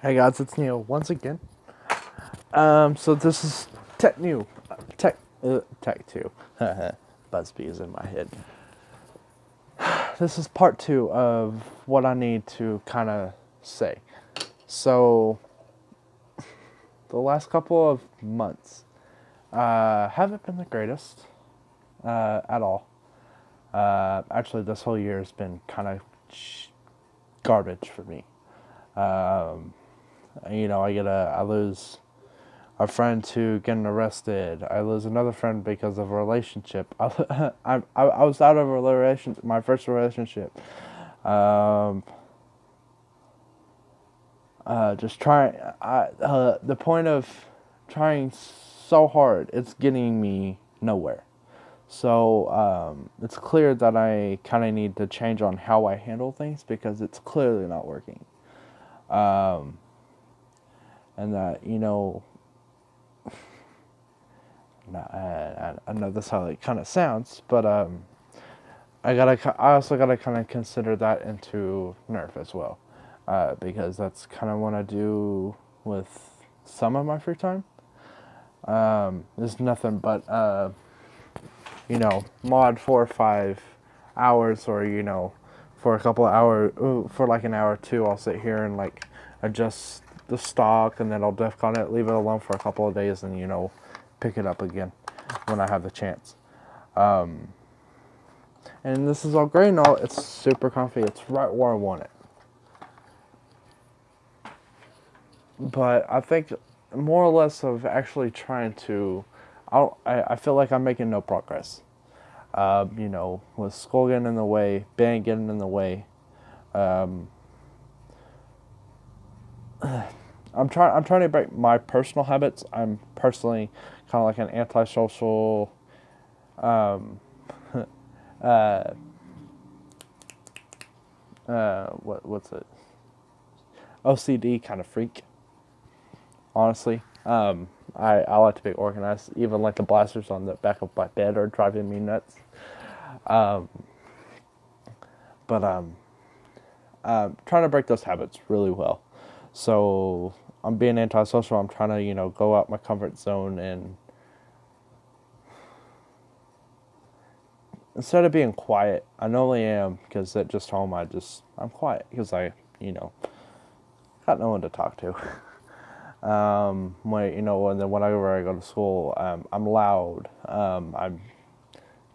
Hey guys, it's Neil once again. So this is Tech 2. Busby is in my head. This is part 2 of what I need to kind of say. So, the last couple of months haven't been the greatest at all. Actually, this whole year has been kind of garbage for me. I lose a friend to getting arrested. I lose another friend because of a relationship. I was out of my first relationship. Um, just trying. The point of trying so hard, it's getting me nowhere. So it's clear that I kind of need to change on how I handle things because it's clearly not working. And that I know that's how it kind of sounds, but I also gotta kind of consider that into Nerf as well, because that's kind of what I do with some of my free time. There's nothing but mod 4 or 5 hours, or for a couple of hours, for like an hour or two, I'll sit here and like adjust the stock, and then I'll defcon it, leave it alone for a couple of days, and pick it up again when I have the chance. And this is all great and all. It's super comfy. It's right where I want it. But I think more or less of actually trying to, I feel like I'm making no progress. With school getting in the way, band getting in the way. I'm trying to break my personal habits. I'm personally kind of like an antisocial, what's it? OCD kind of freak. Honestly, I like to be organized. Even like the blasters on the back of my bed are driving me nuts. But trying to break those habits really well. So I'm being antisocial. I'm trying to go out my comfort zone, and instead of being quiet, I normally am, because at just home I'm quiet because I got no one to talk to. Whenever I go to school, I'm loud. I'm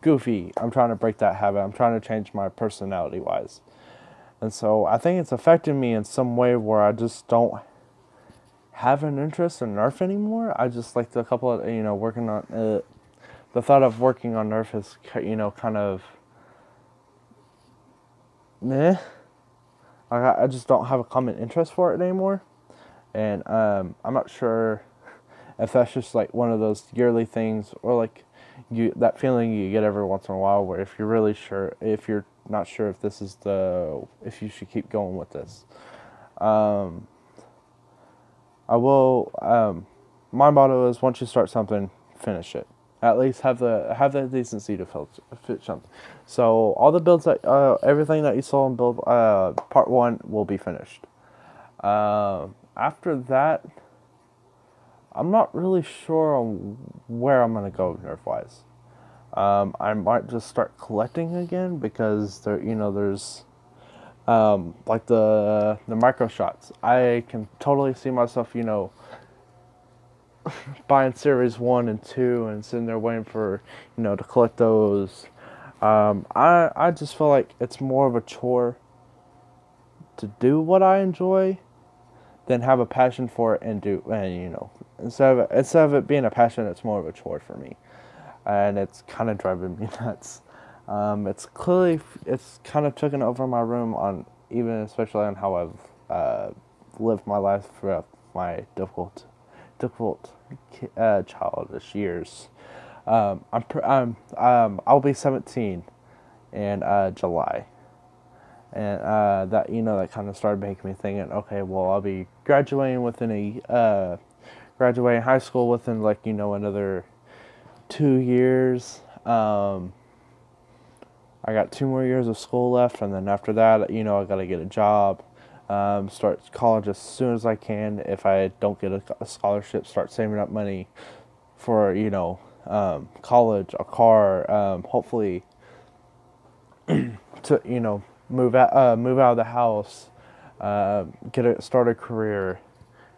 goofy. I'm trying to break that habit. I'm trying to change my personality wise. And so I think it's affecting me in some way where I just don't have an interest in Nerf anymore. I just like the couple of, working on, the thought of working on Nerf is, kind of meh. I just don't have a common interest for it anymore. And I'm not sure if that's just like one of those yearly things, or like that feeling you get every once in a while, where if you're not sure if you should keep going with this. I will. My motto is, once you start something, finish it. At least have the decency to fit something. So all the builds everything that you saw in build part 1 will be finished. After that, I'm not really sure on where I'm gonna go Nerf wise. I might just start collecting again, because there's like the micro shots. I can totally see myself buying series 1 and 2 and sitting there waiting for to collect those. I just feel like it's more of a chore to do what I enjoy than have a passion for it and do, and instead of it being a passion, it's more of a chore for me, and it's kind of driving me nuts. It's kind of taken over my room, especially on how I've lived my life throughout my difficult childish years. I'll be 17 in July, and that kind of started making me thinking, okay, well, I'll be graduating high school within like another 2 years. I got 2 more years of school left, and then after that, I gotta get a job. Start college as soon as I can. If I don't get a scholarship, start saving up money for, college, a car, hopefully to, move out of the house, start a career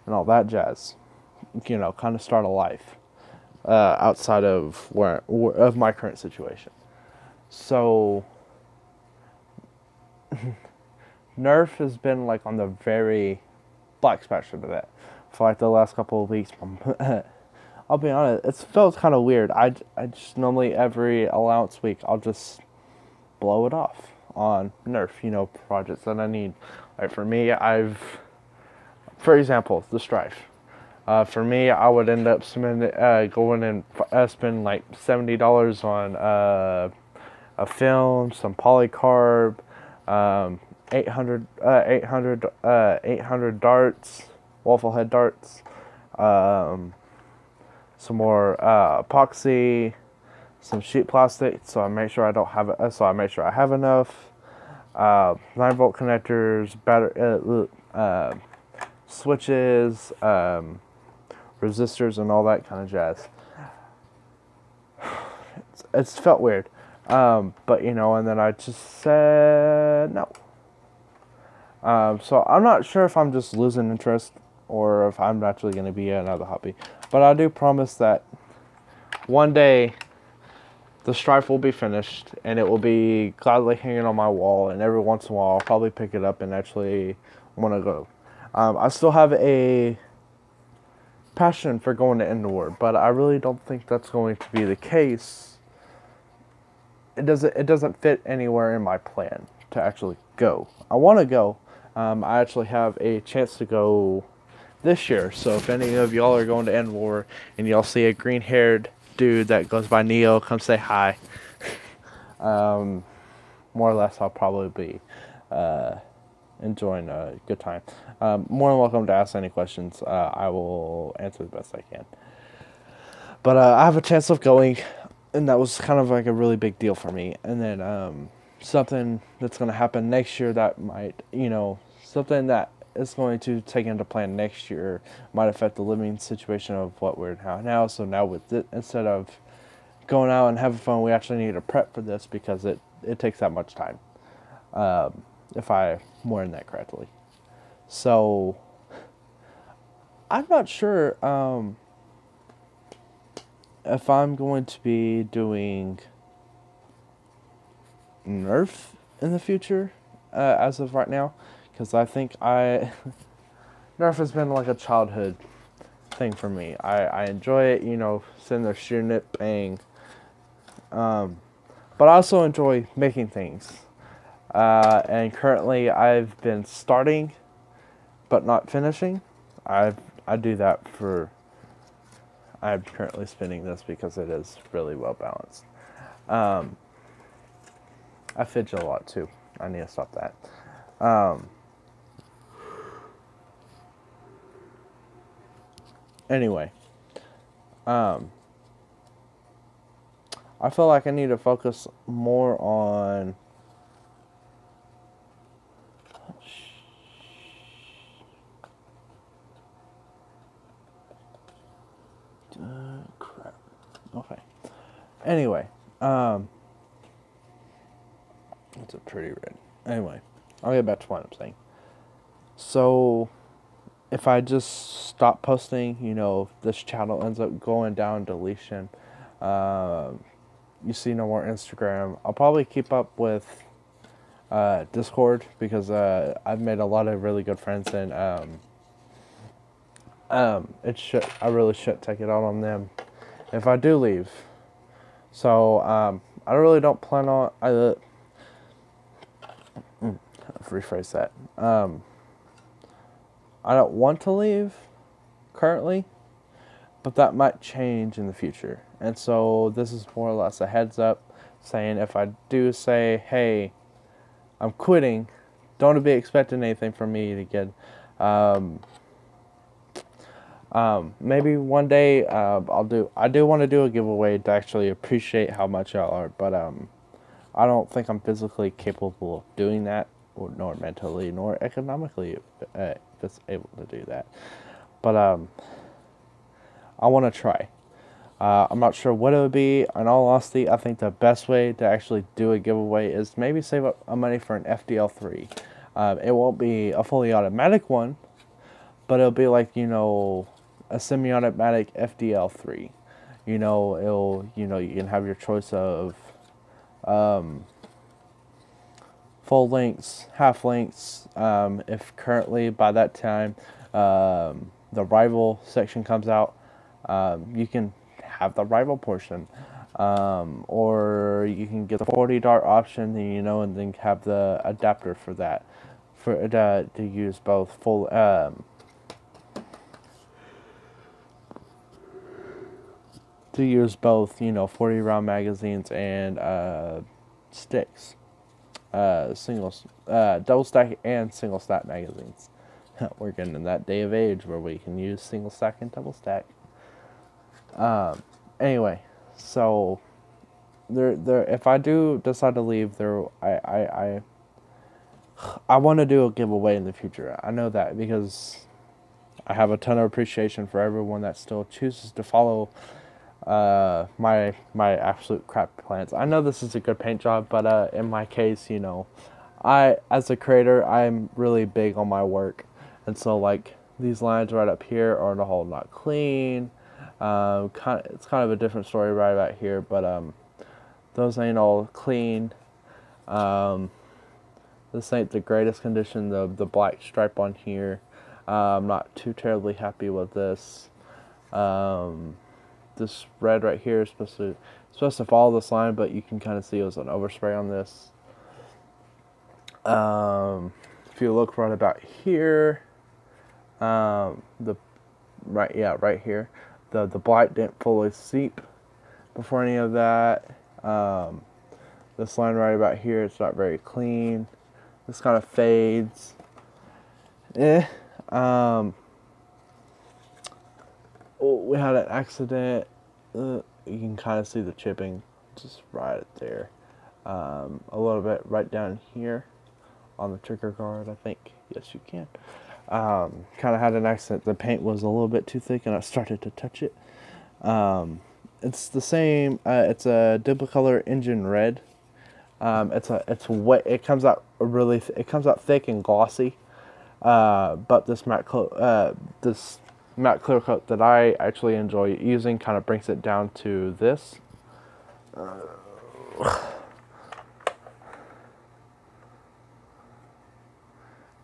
and all that jazz. Kind of start a life outside of of my current situation. So Nerf has been like on the very black spectrum of that for like the last couple of weeks. I'll be honest, it felt kind of weird. I just normally every allowance week I'll just blow it off on Nerf, projects that I need. Like for me, for example, the Strife. For me, I would end up going and spend like $70 on a film, some polycarb, 800 darts, waffle head darts, some more epoxy, some sheet plastic, so I make sure I don't have it. So I make sure I have enough 9-volt connectors, switches, resistors, and all that kind of jazz. It's felt weird, but and then I just said no. So I'm not sure if I'm just losing interest or if I'm actually going to be another hobby, but I do promise that one day the Strife will be finished and it will be gladly hanging on my wall, and every once in a while I'll probably pick it up and actually want to go. I still have a passion for going to Endor, but I really don't think that's going to be the case. It doesn't fit anywhere in my plan to actually go. I want to go. I actually have a chance to go this year, so if any of y'all are going to Endor and y'all see a green-haired dude that goes by Neo, come say hi. More or less, I'll probably be enjoying a good time. More than welcome to ask any questions. I will answer the best I can. But I have a chance of going, and that was kind of like a really big deal for me. And then something that's going to happen next year that might, something that is going to take into plan next year might affect the living situation of what we're now. So now with it, instead of going out and having fun, we actually need to prep for this because it takes that much time. If I worded that correctly. So I'm not sure if I'm going to be doing Nerf in the future as of right now, because I think Nerf has been like a childhood thing for me. I enjoy it, sitting there shooting it, bang. But I also enjoy making things. And currently I've been starting but not finishing. I do that I'm currently spinning this because it is really well balanced. I fidget a lot too. I need to stop that. Anyway, I feel like I need to focus more on crap. Okay. Anyway, it's a pretty red. Anyway, I'll get back to what I'm saying. So, if I just stop posting, this channel ends up going down deletion. You see no more Instagram. I'll probably keep up with Discord because I've made a lot of really good friends, and I really should take it out on them if I do leave. So I really don't plan on. Rephrase that. I don't want to leave currently, but that might change in the future. And so this is more or less a heads up saying if I do say, hey, I'm quitting, don't be expecting anything from me to get. Maybe one day I do want to do a giveaway to actually appreciate how much y'all are, but I don't think I'm physically capable of doing that or nor mentally, nor economically if it's able to do that. But I want to try. I'm not sure what it would be. In all honesty, I think the best way to actually do a giveaway is maybe save up money for an FDL3. It won't be a fully automatic one, but it'll be like, a semi-automatic FDL3. You can have your choice of full lengths, half lengths. If currently by that time the rival section comes out, you can have the rival portion, or you can get the 40 dart option, and then have the adapter for that, to use both full to use both 40 round magazines and sticks, singles, double stack and single stack magazines. We're getting in that day of age where we can use single stack and double stack. Anyway, so there. If I do decide to leave, I want to do a giveaway in the future. I know that because I have a ton of appreciation for everyone that still chooses to follow my absolute crap plans. I know this is a good paint job, but in my case, I, as a creator, I'm really big on my work, and so like these lines right up here are the whole not clean. It's kind of a different story right about here, but those ain't all clean. This ain't the greatest condition. The black stripe on here, I'm not too terribly happy with this. This red right here is supposed to follow this line, but you can kind of see it was an overspray on this. If you look right about here, right here, the black didn't fully seep before any of that. This line right about here, it's not very clean. This kind of fades. We had an accident. You can kind of see the chipping just right there. A little bit right down here on the trigger guard, I think. Yes, you can. Kind of had an accident. The paint was a little bit too thick and I started to touch it. It's the same. It's a Dupli-Color Engine Red. It's wet. It comes out it comes out thick and glossy. But this matte clear coat that I actually enjoy using kind of brings it down to this.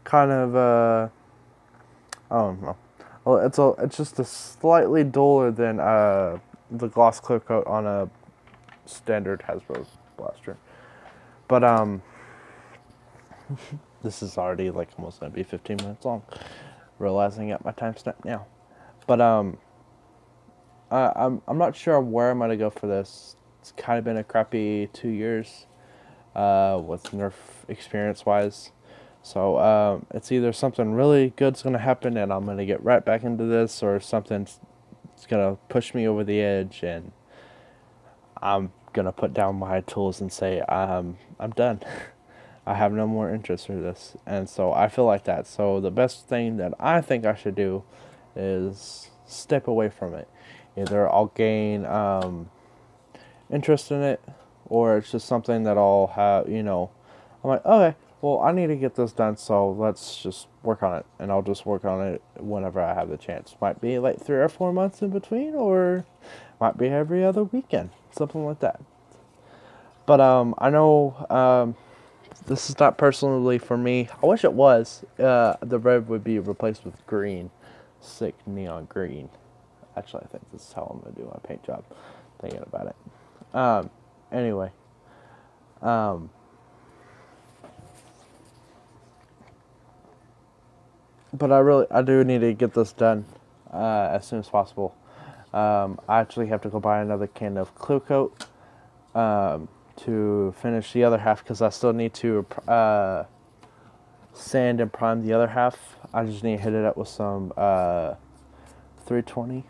Kind of I don't know. Well, it's just a slightly duller than the gloss clear coat on a standard Hasbro blaster. But this is already like almost gonna be 15 minutes long. Realizing at my timestamp now. But I'm not sure where I'm gonna go for this. It's kind of been a crappy 2 years with Nerf experience wise. So it's either something really good's gonna happen and I'm gonna get right back into this, or something's gonna push me over the edge and I'm gonna put down my tools and say I'm done. I have no more interest in this. And so I feel like that. So the best thing that I think I should do is step away from it. Either I'll gain interest in it, or it's just something that I'll have, I'm like, okay, well, I need to get this done, so let's just work on it. And I'll just work on it whenever I have the chance. Might be like 3 or 4 months in between, or might be every other weekend. Something like that. But I know this is not personally for me. I wish it was. The red would be replaced with green. Sick neon green. Actually, I think this is how I'm going to do my paint job. Thinking about it. Anyway. But I do need to get this done as soon as possible. I actually have to go buy another can of clear coat to finish the other half, because I still need to sand and prime the other half. I just need to hit it up with some 320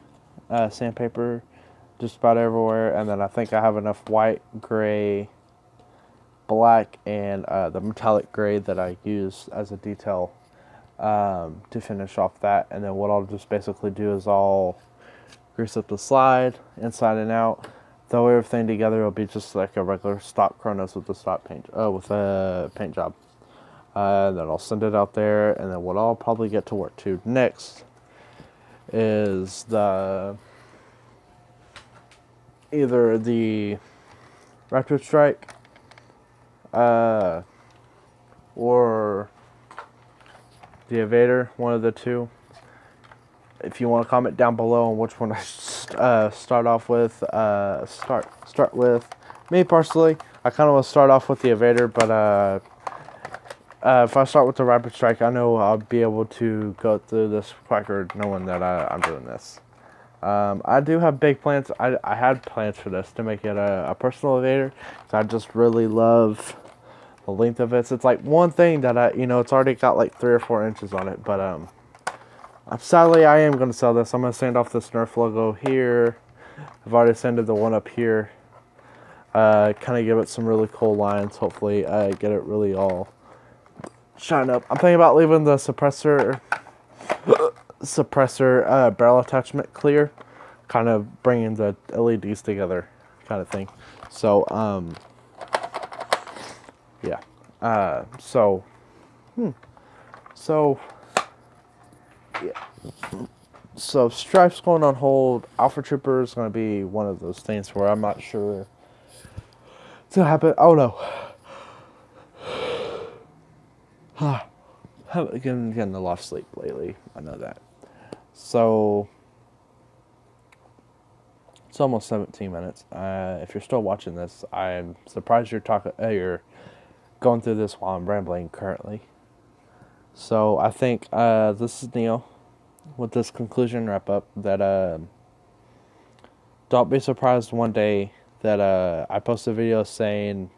sandpaper just about everywhere, and then I think I have enough white, gray, black and the metallic gray that I use as a detail to finish off that. And then what I'll just basically do is I'll grease up the slide inside and out, throw everything together. It'll be just like a regular stock Chronos with the stock paint, with a paint job. Then I'll send it out there, and then what I'll probably get to work to next is either the Raptor Strike, or the Evader, one of the two. If you want to comment down below on which one I start off with, start with. Me personally, I kind of want to start off with the Evader, but if I start with the Rapid Strike, I know I'll be able to go through this quicker knowing that I'm doing this. I do have big plans. I had plans for this to make it a personal Evader, because I just really love the length of it. So it's like one thing that it's already got like 3 or 4 inches on it, but sadly I am going to sell this. I'm going to sand off this Nerf logo here. I've already sanded the one up here. Kind of give it some really cool lines. Hopefully get it really all shine up. I'm thinking about leaving the suppressor barrel attachment clear, kind of bringing the LEDs together kind of thing. So yeah, so Strife's going on hold. Alpha Trooper is going to be one of those things where I'm not sure it's going to happen. Oh no. Getting a lot of sleep lately. I know that. So it's almost 17 minutes. If you're still watching this, I'm surprised you're going through this while I'm rambling currently. So I think this is Neo with this conclusion wrap up. That don't be surprised one day that I post a video saying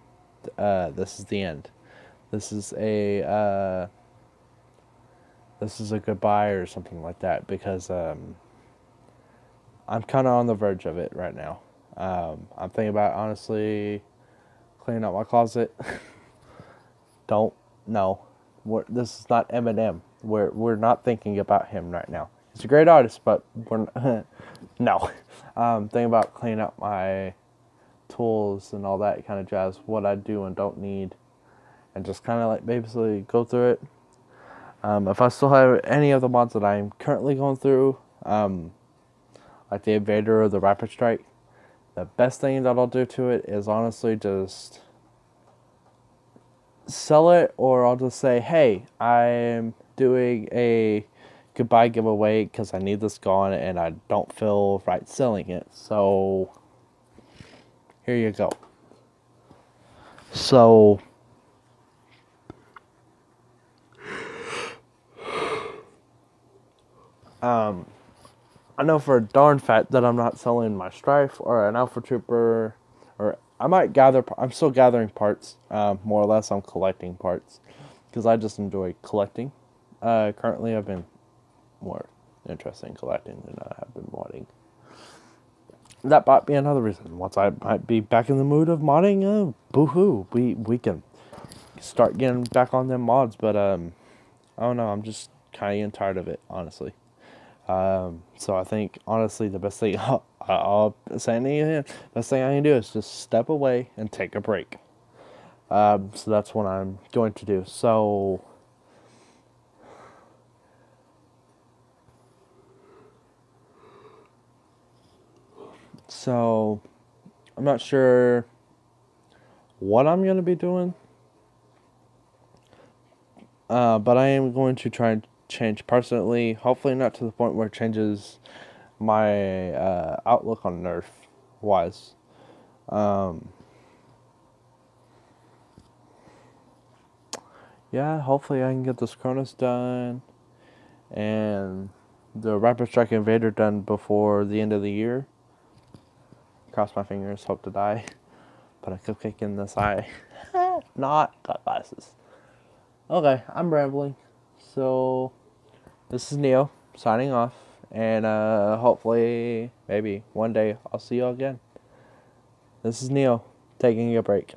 this is the end. This is a goodbye or something like that, because I'm kind of on the verge of it right now. I'm thinking about honestly cleaning out my closet. This is not Eminem. We're not thinking about him right now. He's a great artist, but we're no. Thinking about cleaning out my tools and all that kind of jazz. What I do and don't need. And just kind of like basically go through it. If I still have any of the mods that I'm currently going through, like the Evader or the Rapid Strike, the best thing that I'll do to it is honestly just sell it, or I'll just say, hey, I'm doing a goodbye giveaway because I need this gone and I don't feel right selling it. So here you go. So I know for a darn fact that I'm not selling my Strife or an Alpha Trooper, or I might gather. I'm still gathering parts. More or less, I'm collecting parts because I just enjoy collecting. Currently, I've been more interested in collecting than I have been modding. That might be another reason. Once I might be back in the mood of modding, boo-hoo, we can start getting back on them mods. But I don't know. I'm just kind of tired of it, honestly. So I think honestly the best thing I'll say, best thing I can do is just step away and take a break. So that's what I'm going to do. So I'm not sure what I'm going to be doing. But I am going to try and change personally. Hopefully not to the point where it changes my outlook on Nerf wise. Yeah, hopefully I can get this Chronos done and the Rapid Strike Invader done before the end of the year. Cross my fingers, hope to die. Put a cupcake in this eye. Not got glasses. Okay, I'm rambling. So this is Neo signing off, and hopefully maybe one day I'll see you again. This is Neo taking a break.